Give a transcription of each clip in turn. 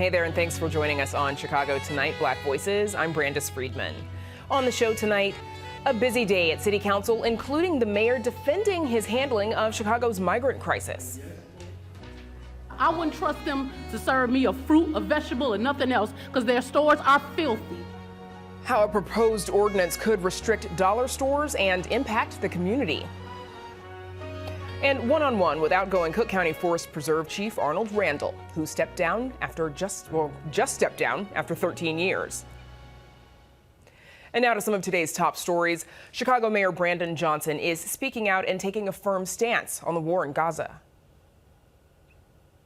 Hey there, and thanks for joining us on Chicago Tonight, Black Voices. I'm Brandis Friedman. On the show tonight, a busy day at City Council, including the mayor defending his handling of Chicago's migrant crisis. I wouldn't trust them to serve me a fruit, a vegetable, and nothing else because their stores are filthy. How a proposed ordinance could restrict dollar stores and impact the community. And one-on-one with outgoing Cook County Forest Preserve Chief Arnold Randall, who stepped down after just stepped down after 13 years. And now to some of today's top stories. Chicago Mayor Brandon Johnson is speaking out and taking a firm stance on the war in Gaza.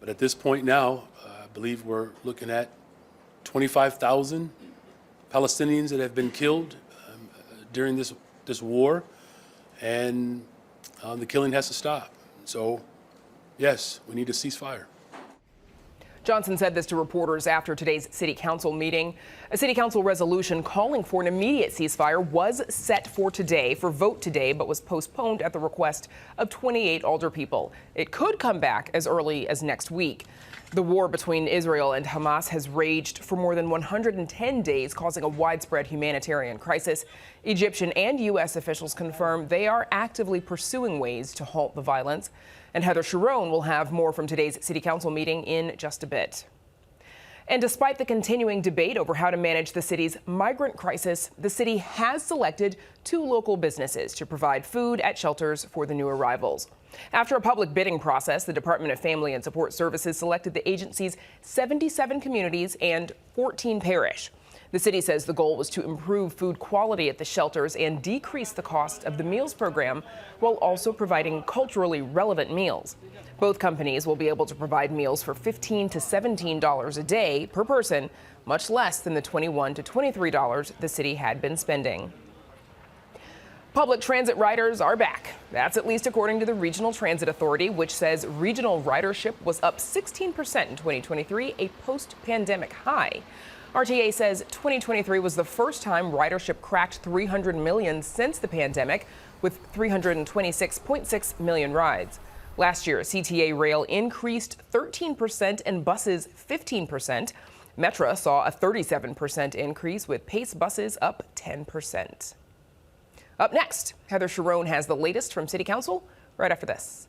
But at this point now, I believe we're looking at 25,000 Palestinians that have been killed during this war, and the killing has to stop. So, yes, we need a ceasefire. Johnson said this to reporters after today's City Council meeting. A City Council resolution calling for an immediate ceasefire was set for vote today, but was postponed at the request of 28 alderpeople. It could come back as early as next week. The war between Israel and Hamas has raged for more than 110 days, causing a widespread humanitarian crisis. Egyptian and U.S. officials confirm they are actively pursuing ways to halt the violence. And Heather Sharon will have more from today's City Council meeting in just a bit. And despite the continuing debate over how to manage the city's migrant crisis, the city has selected 2 local businesses to provide food at shelters for the new arrivals. After a public bidding process, the Department of Family and Support Services selected the agency's 77 communities and 14 parish. The city says the goal was to improve food quality at the shelters and decrease the cost of the meals program, while also providing culturally relevant meals. Both companies will be able to provide meals for $15 to $17 a day per person, much less than the $21 to $23 the city had been spending. Public transit riders are back. That's at least according to the Regional Transit Authority, which says regional ridership was up 16% in 2023, a post-pandemic high. RTA says 2023 was the first time ridership cracked 300 million since the pandemic, with 326.6 million rides. Last year, CTA rail increased 13% and buses 15%. Metra saw a 37% increase, with Pace buses up 10%. Up next, Heather Sharon has the latest from City Council right after this.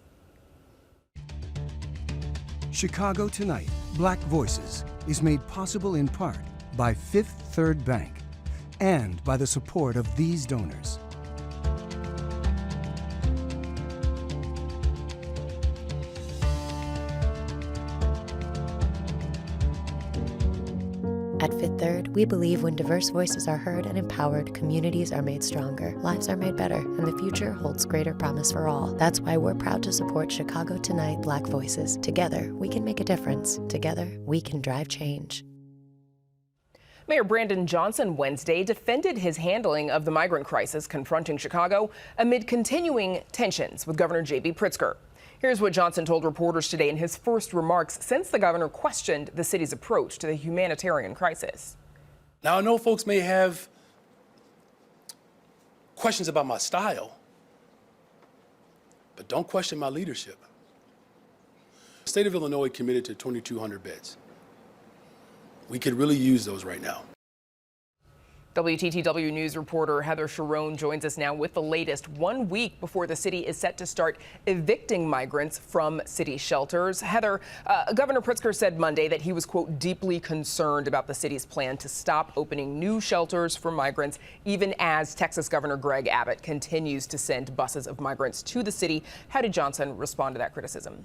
Chicago Tonight, Black Voices is made possible in part by Fifth Third Bank and by the support of these donors. At Fifth Third, we believe when diverse voices are heard and empowered, communities are made stronger, lives are made better, and the future holds greater promise for all. That's why we're proud to support Chicago Tonight, Black Voices. Together, we can make a difference. Together, we can drive change. Mayor Brandon Johnson Wednesday defended his handling of the migrant crisis confronting Chicago amid continuing tensions with Governor J.B. Pritzker. Here's what Johnson told reporters today in his first remarks since the governor questioned the city's approach to the humanitarian crisis. Now, I know folks may have questions about my style, but don't question my leadership. The state of Illinois committed to 2,200 beds. We could really use those right now. WTTW News reporter Heather Sharon joins us now with the latest, 1 week before the city is set to start evicting migrants from city shelters. Heather, Governor Pritzker said Monday that he was, quote, deeply concerned about the city's plan to stop opening new shelters for migrants, even as Texas Governor Greg Abbott continues to send buses of migrants to the city. How did Johnson respond to that criticism?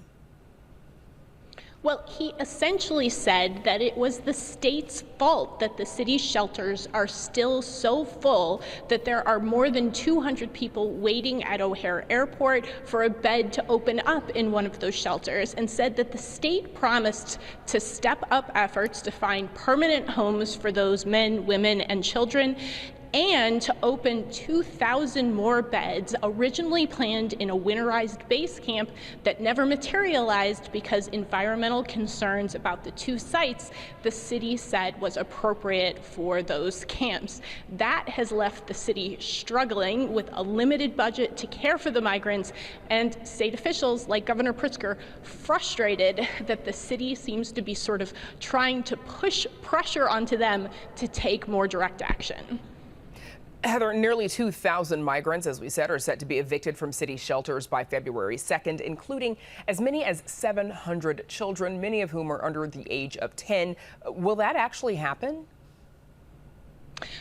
Well, he essentially said that it was the state's fault that the city's shelters are still so full that there are more than 200 people waiting at O'Hare Airport for a bed to open up in one of those shelters, and said that the state promised to step up efforts to find permanent homes for those men, women, and children. and to open 2,000 more beds originally planned in a winterized base camp that never materialized because environmental concerns about the two sites the city said was appropriate for those camps. That has left the city struggling with a limited budget to care for the migrants, and state officials like Governor Pritzker frustrated that the city seems to be sort of trying to push pressure onto them to take more direct action. Heather, nearly 2,000 migrants, as we said, are set to be evicted from city shelters by February 2nd, including as many as 700 children, many of whom are under the age of 10. Will that actually happen?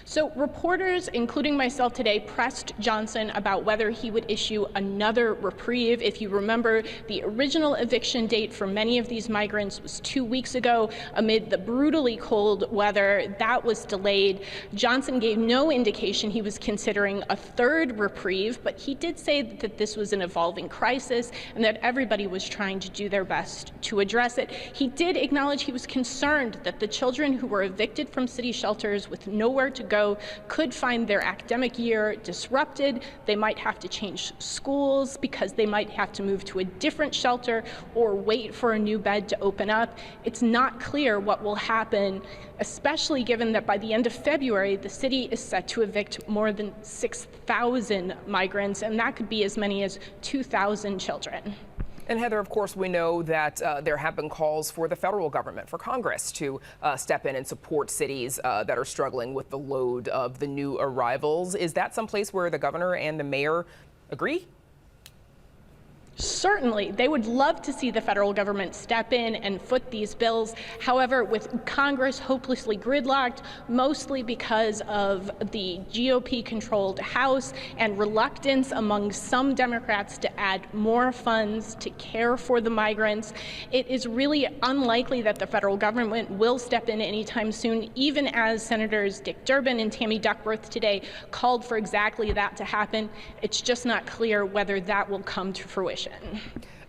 So reporters, including myself today, pressed Johnson about whether he would issue another reprieve. If you remember, the original eviction date for many of these migrants was 2 weeks ago. Amid the brutally cold weather, that was delayed. Johnson gave no indication he was considering a third reprieve, but he did say that this was an evolving crisis and that everybody was trying to do their best to address it. He did acknowledge he was concerned that the children who were evicted from city shelters with nowhere to go could find their academic year disrupted. They might have to change schools because they might have to move to a different shelter or wait for a new bed to open up. It's not clear what will happen, especially given that by the end of February, the city is set to evict more than 6,000 migrants, and that could be as many as 2,000 children. And Heather, of course, we know that there have been calls for the federal government, for Congress to step in and support cities that are struggling with the load of the new arrivals. Is that someplace where the governor and the mayor agree? Certainly, they would love to see the federal government step in and foot these bills. However, with Congress hopelessly gridlocked, mostly because of the GOP-controlled House and reluctance among some Democrats to add more funds to care for the migrants, it is really unlikely that the federal government will step in anytime soon, even as Senators Dick Durbin and Tammy Duckworth today called for exactly that to happen. It's just not clear whether that will come to fruition.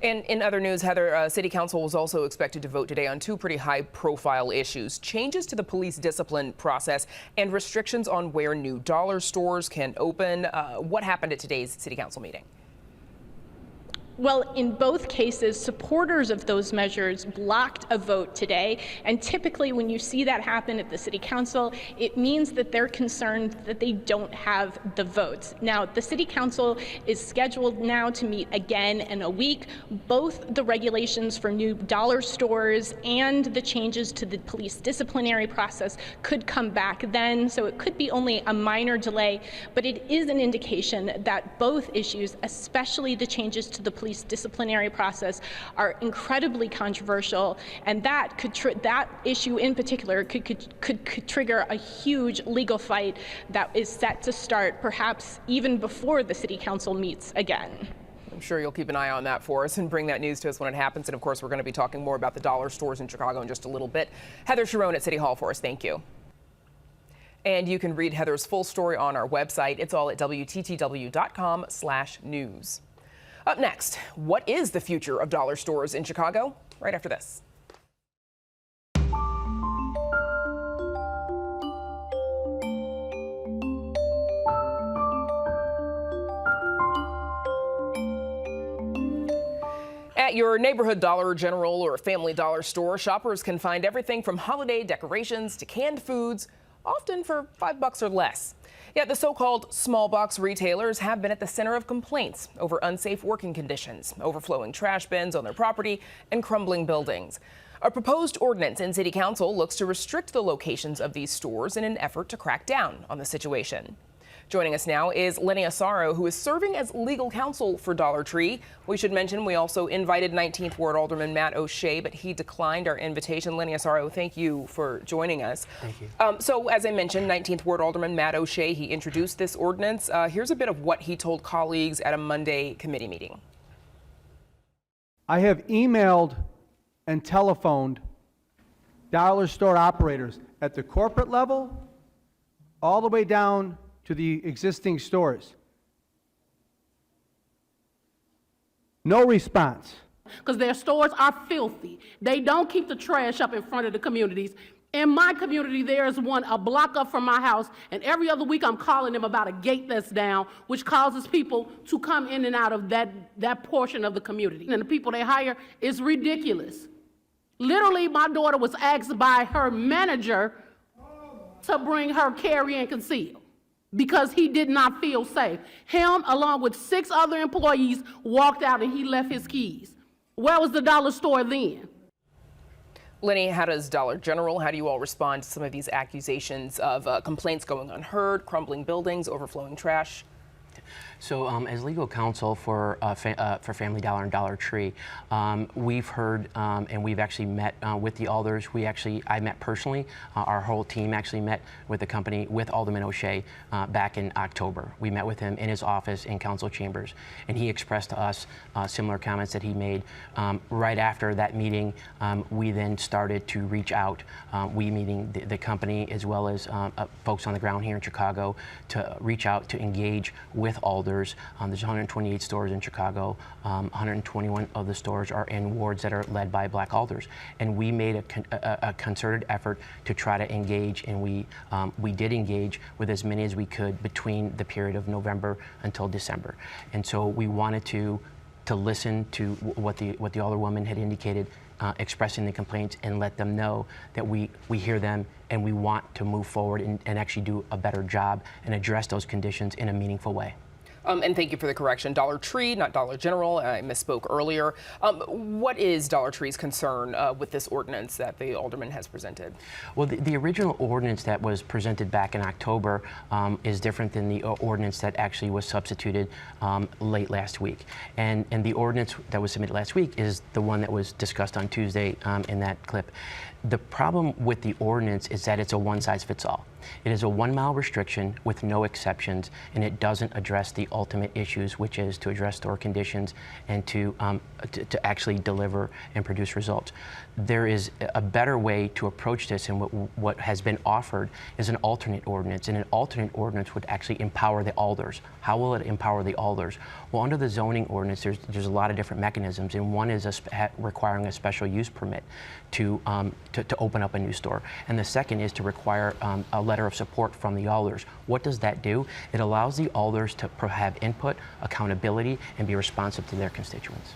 And in other news, Heather, City Council was also expected to vote today on two pretty high-profile issues: changes to the police discipline process and restrictions on where new dollar stores can open. What happened at today's City Council meeting? Well, in both cases, supporters of those measures blocked a vote today. And typically when you see that happen at the City Council, it means that they're concerned that they don't have the votes. Now, the City Council is scheduled now to meet again in a week. Both the regulations for new dollar stores and the changes to the police disciplinary process could come back then, so it could be only a minor delay, but it is an indication that both issues, especially the changes to the police disciplinary process, are incredibly controversial, and that issue in particular could trigger a huge legal fight that is set to start perhaps even before the City Council meets again. I'm sure you'll keep an eye on that for us and bring that news to us when it happens. And of course, we're going to be talking more about the dollar stores in Chicago in just a little bit. Heather Sharon at City Hall for us. Thank you. And you can read Heather's full story on our website. It's all at WTTW.com/news. Up next, what is the future of dollar stores in Chicago? Right after this. At your neighborhood Dollar General or Family Dollar store, shoppers can find everything from holiday decorations to canned foods, often for $5 or less. Yet the so-called small box retailers have been at the center of complaints over unsafe working conditions, overflowing trash bins on their property, and crumbling buildings. A proposed ordinance in City Council looks to restrict the locations of these stores in an effort to crack down on the situation. Joining us now is Lenny Asaro, who is serving as legal counsel for Dollar Tree. We should mention we also invited 19th Ward Alderman Matt O'Shea, but he declined our invitation. Lenny Asaro, thank you for joining us. Thank you. So as I mentioned, 19th Ward Alderman Matt O'Shea, he introduced this ordinance. Here's a bit of what he told colleagues at a Monday committee meeting. I have emailed and telephoned dollar store operators at the corporate level all the way down to the existing stores. No response. Because their stores are filthy. They don't keep the trash up in front of the communities. In my community, there is one a block up from my house, and every other week I'm calling them about a gate that's down, which causes people to come in and out of that portion of the community. And the people they hire is ridiculous. Literally, my daughter was asked by her manager to bring her carry and conceal because he did not feel safe. Him, along with 6 other employees, walked out and he left his keys. Where was the dollar store then? Lenny, how does Dollar General, how do you all respond to some of these accusations of complaints going unheard, crumbling buildings, overflowing trash? So as legal counsel for Family Dollar and Dollar Tree, we've heard and we've actually met with the alders. I met personally. Our whole team actually met with the company, with Alderman O'Shea back in October. We met with him in his office in council chambers, and he expressed to us similar comments that he made. Right after that meeting, we then started to reach out, we meaning the company as well as folks on the ground here in Chicago, to reach out to engage with alders. There's 128 stores in Chicago. 121 of the stores are in wards that are led by black alders. And we made a concerted effort to try to engage, and we did engage with as many as we could between the period of November until December. And so we wanted to listen to what the alderwoman had indicated, expressing the complaints, and let them know that we hear them and we want to move forward and actually do a better job and address those conditions in a meaningful way. And thank you for the correction. Dollar Tree, not Dollar General. I misspoke earlier. What is Dollar Tree's concern with this ordinance that the alderman has presented? Well, the original ordinance that was presented back in October is different than the ordinance that actually was substituted late last week. And the ordinance that was submitted last week is the one that was discussed on Tuesday in that clip. The problem with the ordinance is that it's a one-size-fits-all. It is a 1-mile restriction with no exceptions, and it doesn't address the ultimate issues, which is to address store conditions and to actually deliver and produce results. There is a better way to approach this, and what has been offered is an alternate ordinance, and an alternate ordinance would actually empower the alders. How will it empower the alders? Well, under the zoning ordinance, there's a lot of different mechanisms, and one is requiring a special use permit to open up a new store, and the second is to require a letter of support from the alders. What does that do? It allows the alders to have input, accountability, and be responsive to their constituents.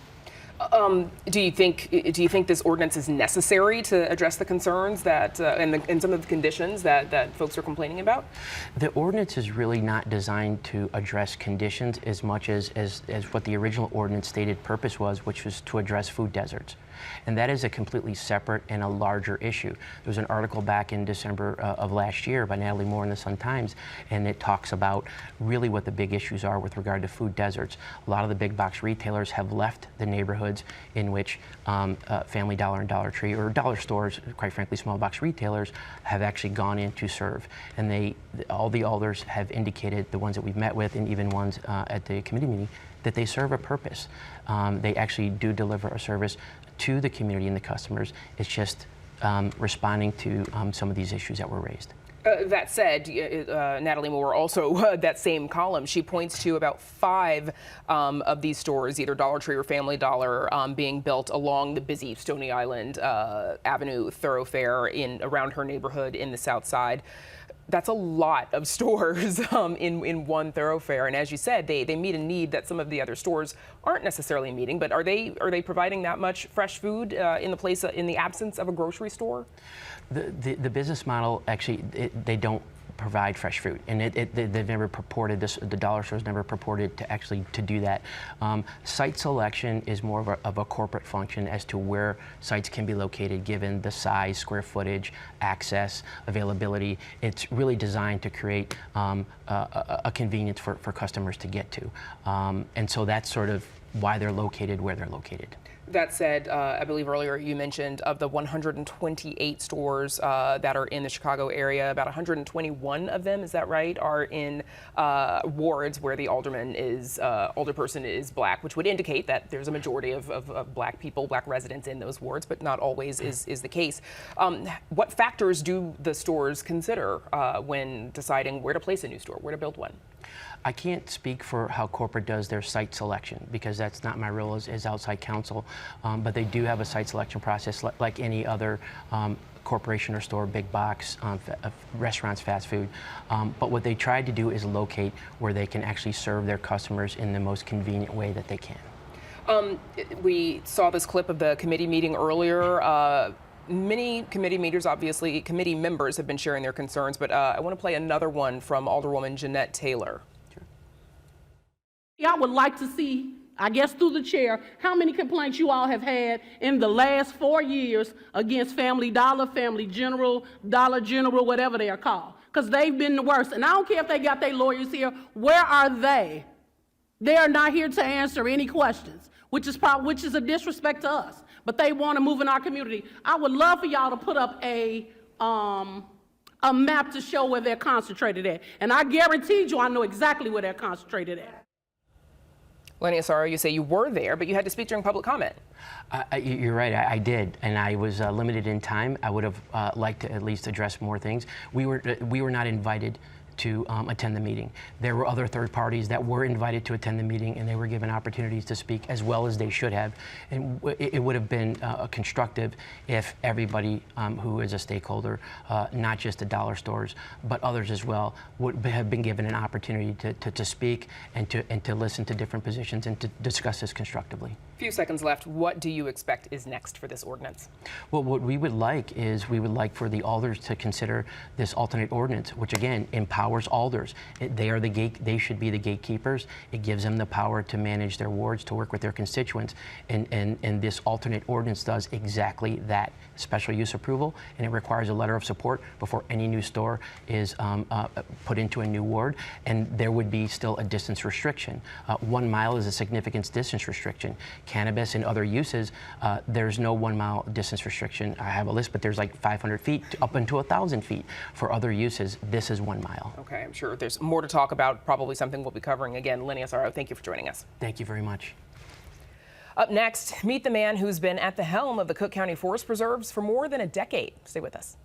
Do you think this ordinance is necessary to address the concerns that and some of the conditions that folks are complaining about? The ordinance is really not designed to address conditions as much as what the original ordinance stated purpose was, which was to address food deserts. And that is a completely separate and a larger issue. There was an article back in December of last year by Natalie Moore in the Sun-Times, and it talks about really what the big issues are with regard to food deserts. A lot of the big box retailers have left the neighborhoods in which Family Dollar and Dollar Tree, or dollar stores, quite frankly, small box retailers, have actually gone in to serve. And all the alders have indicated, the ones that we've met with and even ones at the committee meeting, that they serve a purpose. They actually do deliver a service to the community and the customers. It's just responding to some of these issues that were raised. That said, Natalie Moore also, that same column, she points to about 5 of these stores, either Dollar Tree or Family Dollar, being built along the busy Stony Island Avenue thoroughfare around her neighborhood in the South Side. That's a lot of stores in one thoroughfare, and as you said, they meet a need that some of the other stores aren't necessarily meeting. But are they providing that much fresh food in the absence of a grocery store? The business model actually they don't provide fresh food, and they've never purported this. The dollar stores never purported to actually do that. Site selection is more of a corporate function as to where sites can be located, given the size, square footage, access, availability. It's really designed to create a convenience for customers to get to, and so that's sort of why they're located where they're located. That said, I believe earlier you mentioned of the 128 stores that are in the Chicago area, about 121 of them, is that right, are in wards where the alderperson is black, which would indicate that there's a majority of black people, black residents in those wards, but not always is the case. What factors do the stores consider when deciding where to place a new store, where to build one? I can't speak for how corporate does their site selection, because that's not my role as outside counsel, but they do have a site selection process like any other corporation or store, big box, restaurants, fast food. But what they tried to do is locate where they can actually serve their customers in the most convenient way that they can. We saw this clip of the committee meeting earlier. Many committee members have been sharing their concerns, but I want to play another one from Alderwoman Jeanette Taylor. I would like to see, I guess through the chair, how many complaints you all have had in the last 4 years against Family Dollar, Family General, Dollar General, whatever they are called, because they've been the worst. And I don't care if they got their lawyers here. Where are they? They are not here to answer any questions, which is a disrespect to us. But they want to move in our community. I would love for y'all to put up a map to show where they're concentrated at. And I guarantee you I know exactly where they're concentrated at. Lenny Asaro, you say you were there, but you had to speak during public comment. You're right, I did, and I was limited in time. I would have liked to at least address more things. We were not invited to attend the meeting. There were other third parties that were invited to attend the meeting, and they were given opportunities to speak as well as they should have. And it would have been constructive if everybody who is a stakeholder, not just the dollar stores, but others as well, would have been given an opportunity to speak and to listen to different positions and to discuss this constructively. Few seconds left. What do you expect is next for this ordinance? Well, what we would like is for the alders to consider this alternate ordinance, which again empowers alders. They should be the gatekeepers. It gives them the power to manage their wards, to work with their constituents, and this alternate ordinance does exactly that. Special use approval, and it requires a letter of support before any new store is put into a new ward, and there would be still a distance restriction. 1 mile is a significant distance restriction. Cannabis and other uses, there's no 1 mile distance restriction. I have a list, but there's like 500 feet up into 1,000 feet. For other uses, this is 1 mile. Okay, I'm sure there's more to talk about, probably something we'll be covering again. Lenny Asaro, thank you for joining us. Thank you very much. Up next, meet the man who's been at the helm of the Cook County Forest Preserves for more than a decade. Stay with us.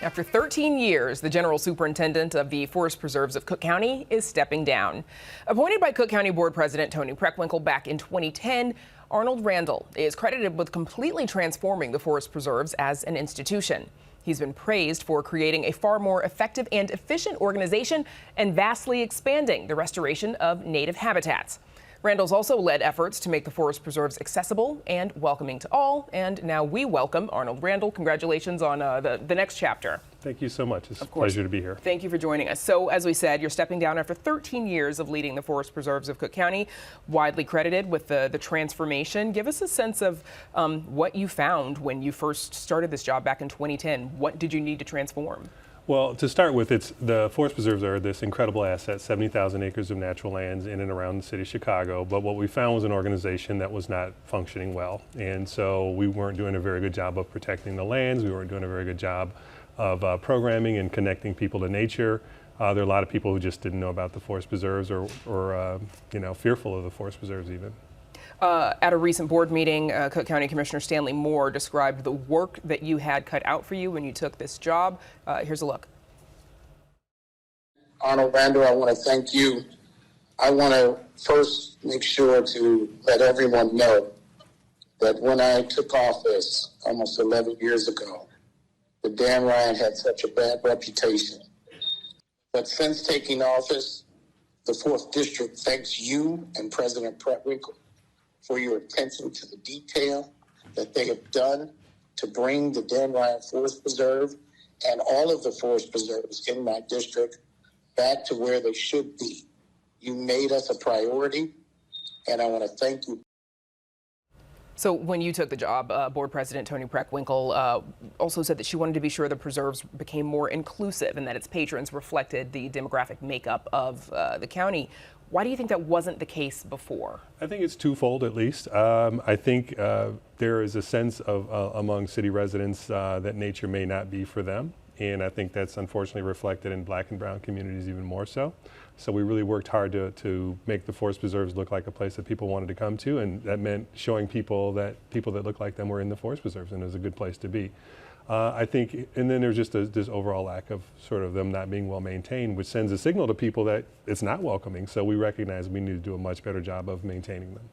After 13 years, the general superintendent of the Forest Preserves of Cook County is stepping down. Appointed by Cook County Board President Tony Preckwinkle back in 2010, Arnold Randall is credited with completely transforming the Forest Preserves as an institution. He's been praised for creating a far more effective and efficient organization and vastly expanding the restoration of native habitats. Randall's also led efforts to make the Forest Preserves accessible and welcoming to all. And now we welcome Arnold Randall. Congratulations on the next chapter. Thank you so much. It's a pleasure to be here. Thank you for joining us. So, as we said, you're stepping down after 13 years of leading the Forest Preserves of Cook County, widely credited with the transformation. Give us a sense of what you found when you first started this job back in 2010. What did you need to transform? Well, to start with, the Forest Preserves are this incredible asset, 70,000 acres of natural lands in and around the city of Chicago. But what we found was an organization that was not functioning well. And so we weren't doing a very good job of protecting the lands. We weren't doing a very good job of programming and connecting people to nature. There are a lot of people who just didn't know about the Forest Preserves or fearful of the Forest Preserves even. At a recent board meeting, Cook County Commissioner Stanley Moore described the work that you had cut out for you when you took this job. Here's a look. Arnold Randall, I want to thank you. I want to first make sure to let everyone know that when I took office almost 11 years ago, the Dan Ryan had such a bad reputation. But since taking office, the 4th District thanks you and President Preckwinkle for your attention to the detail that they have done to bring the Dan Ryan Forest Preserve and all of the forest preserves in my district back to where they should be. You made us a priority, and I want to thank you So when you took the job, Board President Toni Preckwinkle also said that she wanted to be sure the preserves became more inclusive and that its patrons reflected the demographic makeup of the county. Why do you think that wasn't the case before? I think it's twofold, at least. I think there is a sense of among city residents that nature may not be for them. And I think that's unfortunately reflected in Black and brown communities even more so. So we really worked hard to make the forest preserves look like a place that people wanted to come to, and that meant showing people that looked like them were in the forest preserves, and it was a good place to be. I think, and then there's just this overall lack of sort of them not being well maintained, which sends a signal to people that it's not welcoming. So we recognize we need to do a much better job of maintaining them.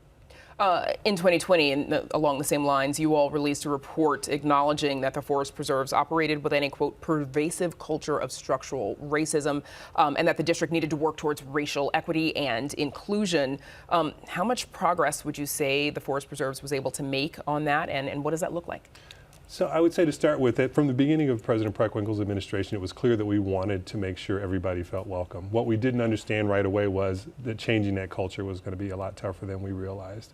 In 2020, and along the same lines, you all released a report acknowledging that the forest preserves operated within a, quote, pervasive culture of structural racism, and that the district needed to work towards racial equity and inclusion. How much progress would you say the forest preserves was able to make on that, and what does that look like? So I would say, to start with, it from the beginning of President Preckwinkle's administration, it was clear that we wanted to make sure everybody felt welcome. What we didn't understand right away was that changing that culture was going to be a lot tougher than we realized.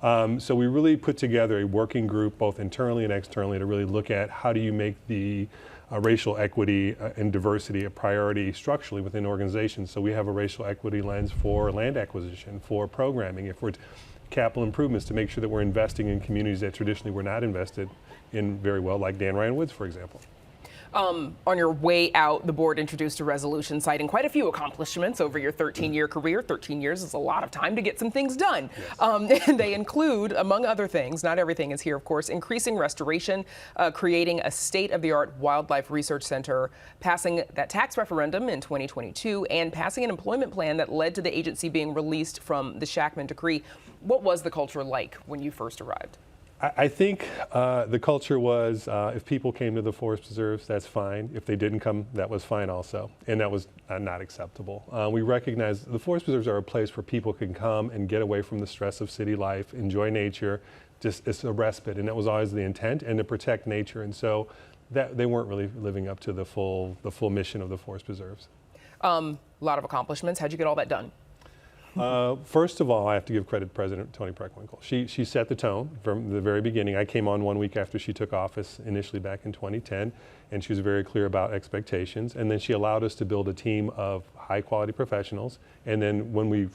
So we really put together a working group, both internally and externally, to really look at how do you make the racial equity and diversity a priority structurally within organizations. So we have a racial equity lens for land acquisition, for programming, if we're capital improvements, to make sure that we're investing in communities that traditionally were not invested in very well, like Dan Ryan Woods, for example. On your way out, the board introduced a resolution citing quite a few accomplishments over your 13-year career. 13 years is a lot of time to get some things done. Yes. And they include, among other things, not everything is here, of course, increasing restoration, creating a state-of-the-art wildlife research center, passing that tax referendum in 2022, and passing an employment plan that led to the agency being released from the Shackman decree. What was the culture like when you first arrived? I think the culture was, if people came to the forest preserves, that's fine. If they didn't come, that was fine also. And that was not acceptable. We recognize the forest preserves are a place where people can come and get away from the stress of city life, enjoy nature. Just, it's a respite, and that was always the intent, and to protect nature. And so that they weren't really living up to the full mission of the forest preserves. A lot of accomplishments. How'd you get all that done? First of all, I have to give credit to President Toni Preckwinkle. She set the tone from the very beginning. I came on 1 week after she took office, initially back in 2010, and she was very clear about expectations. And then she allowed us to build a team of high-quality professionals. And then when we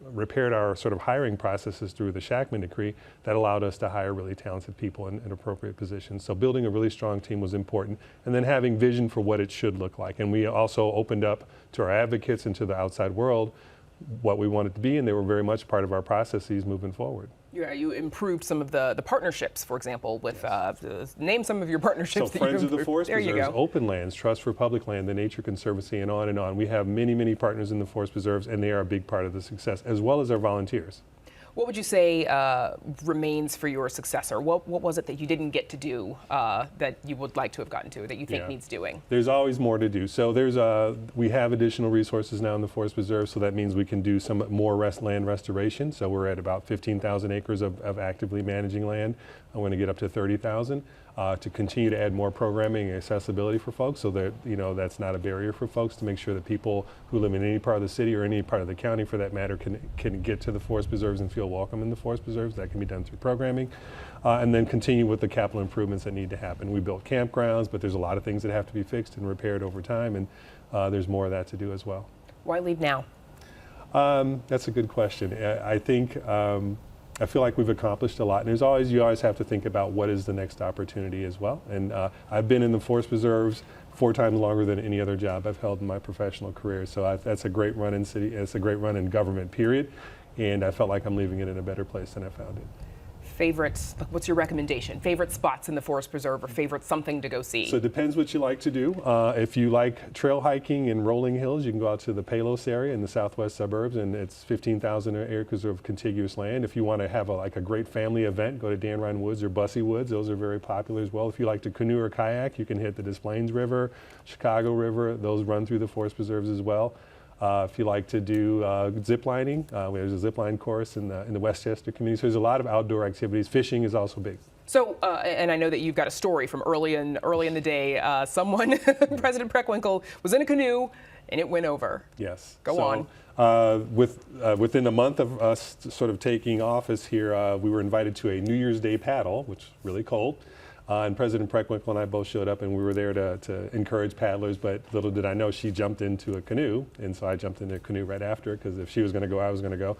repaired our sort of hiring processes through the Shackman decree, that allowed us to hire really talented people in appropriate positions. So building a really strong team was important, and then having vision for what it should look like. And we also opened up to our advocates and to the outside world what we wanted to be, and they were very much part of our processes moving forward. Yeah, you improved some of the partnerships, for example, with, name some of your partnerships. So Friends of the Forest Preserves, Open Lands, Trust for Public Land, the Nature Conservancy, and on and on. We have many, many partners in the Forest Preserves, and they are a big part of the success, as well as our volunteers. What would you say remains for your successor? What was it that you didn't get to do that you would like to have gotten to, that you think needs doing? There's always more to do. So we have additional resources now in the Forest Preserve, so that means we can do some more land restoration. So we're at about 15,000 acres of actively managing land. I'm going to get up to 30,000 to continue to add more programming and accessibility for folks, so that that's not a barrier for folks, to make sure that people who live in any part of the city or any part of the county, for that matter, can get to the Forest Preserves and feel welcome in the Forest Preserves. That can be done through programming, and then continue with the capital improvements that need to happen. We built campgrounds, but there's a lot of things that have to be fixed and repaired over time, and there's more of that to do as well. Why leave now? That's a good question. I think I feel like we've accomplished a lot, and you always have to think about what is the next opportunity as well. And I've been in the Forest Preserves 4 times longer than any other job I've held in my professional career. So that's a great run in city. It's a great run in government, period. And I felt like I'm leaving it in a better place than I found it. Favorites, what's your recommendation? Favorite spots in the Forest Preserve, or favorite something to go see? So it depends what you like to do. If you like trail hiking and rolling hills, you can go out to the Palos area in the southwest suburbs, and it's 15,000 acres of contiguous land. If you want to have a great family event, go to Dan Ryan Woods or Bussy Woods. Those are very popular as well. If you like to canoe or kayak, you can hit the Des Plaines River, Chicago River. Those run through the Forest Preserves as well. If you like to do zip lining, there's a zip line course in the Westchester community. So there's a lot of outdoor activities. Fishing is also big. So, and I know that you've got a story from early in the day. Someone, President Preckwinkle, was in a canoe and it went over. Yes. Go on. Within a month of us sort of taking office here, we were invited to a New Year's Day paddle, which was really cold. And President Preckwinkle and I both showed up, and we were there to encourage paddlers, but little did I know she jumped into a canoe, and so I jumped into a canoe right after, because if she was going to go, I was going to go.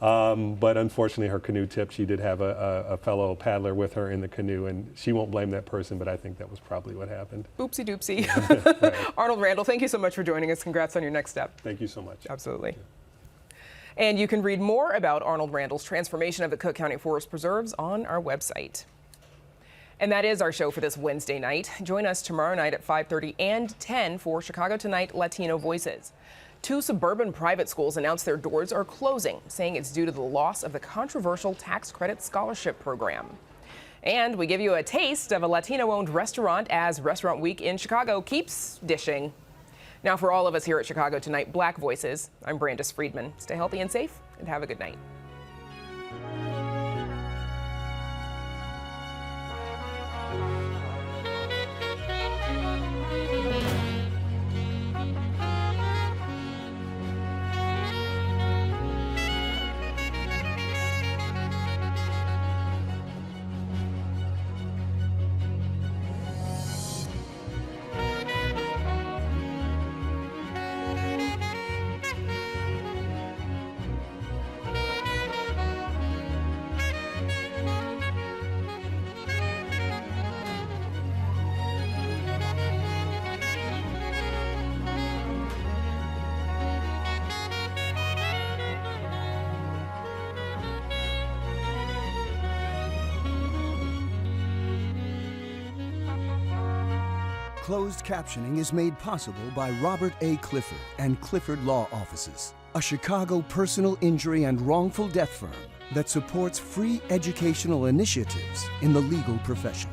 But unfortunately, her canoe tipped. She did have a fellow paddler with her in the canoe, and she won't blame that person, but I think that was probably what happened. Oopsie doopsie. Right. Arnold Randall, thank you so much for joining us. Congrats on your next step. Thank you so much. Absolutely. And you can read more about Arnold Randall's transformation of the Cook County Forest Preserves on our website. And that is our show for this Wednesday night. Join us tomorrow night at 5:30 and 10 for Chicago Tonight Latino Voices. 2 suburban private schools announced their doors are closing, saying it's due to the loss of the controversial tax credit scholarship program. And we give you a taste of a Latino-owned restaurant as Restaurant Week in Chicago keeps dishing. Now, for all of us here at Chicago Tonight Black Voices, I'm Brandis Friedman. Stay healthy and safe, and have a good night. Closed captioning is made possible by Robert A. Clifford and Clifford Law Offices, a Chicago personal injury and wrongful death firm that supports free educational initiatives in the legal profession.